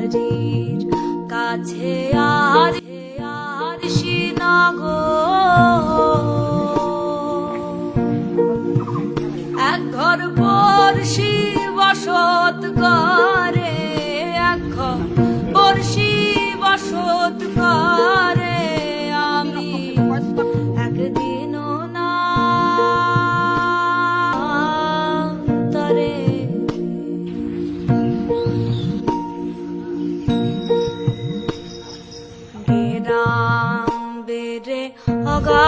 বাড়ির কাছে আর এক ঘর বর্ষি বসত করে, এক ঘর বর্ষি বসত করে। আমি একদিনও না তরে গেরাম বেড়ে অগা